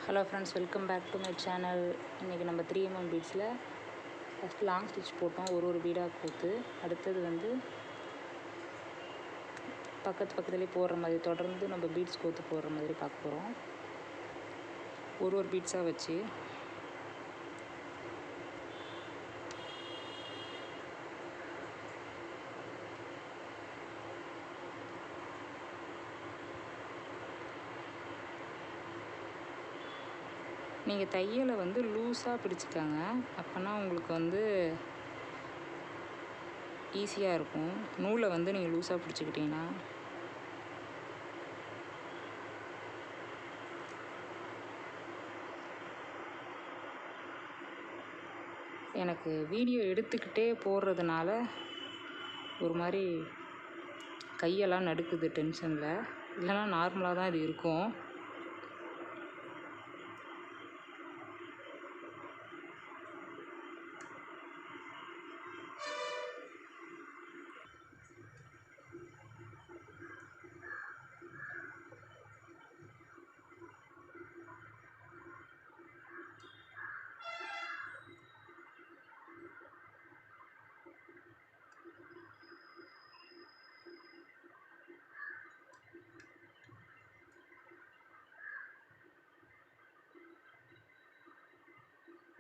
Hello friends, welcome back to my channel. இன்றைக்கி நம்ம 3mm பீட்ஸில் first long stitch போட்டோம், ஒரு பீடாக கோர்த்து. அடுத்தது வந்து பக்கத்துலேயே போடுற மாதிரி தொடர்ந்து நம்ம பீட்ஸ் கோர்த்து போடுற மாதிரி பார்க்க போகிறோம். ஒரு பீட்ஸாக வச்சு நீங்கள் தையலை வந்து லூஸாக பிடிச்சிக்கோங்க. அப்போனா உங்களுக்கு வந்து ஈஸியாக இருக்கும். நூலை வந்து நீங்கள் லூஸாக பிடிச்சிக்கிட்டிங்கன்னா எனக்கு வீடியோ எடுத்துக்கிட்டே போடுறதுனால ஒரு மாதிரி கையெல்லாம் நடுக்குது டென்ஷனில். இல்லைனா நார்மலாக தான் இது இருக்கும்.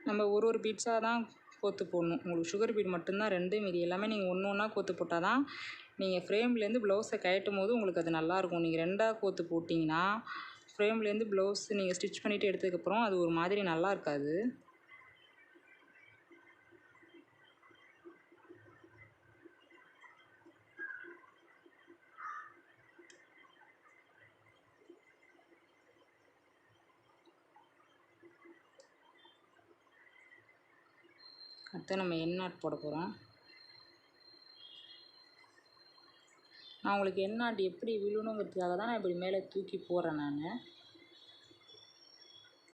நம்ம ஒரு பீட்ஸாக தான் கோர்த்து போடணும். உங்களுக்கு சுகர் பீட் மட்டும்தான் 2, மீதி எல்லாமே நீங்கள் ஒன்றா கோர்த்து போட்டால் தான் நீங்கள் ஃப்ரேம்லேருந்து ப்ளவுஸை கழட்டும் போது உங்களுக்கு அது நல்லாயிருக்கும். நீங்கள் 2ஆக கோர்த்து போட்டிங்கன்னா ஃப்ரேம்லேருந்து ப்ளவுஸ் நீங்கள் ஸ்டிச் பண்ணிவிட்டு எடுத்ததுக்கப்புறம் அது ஒரு மாதிரி நல்லா இருக்காது. அடுத்து நம்ம எண்ணாட் போட போகிறோம். நான் உங்களுக்கு எண்ணாட் எப்படி விழணுங்கிறதுக்காக தான் நான் இப்படி மேலே தூக்கி போடுறேன்.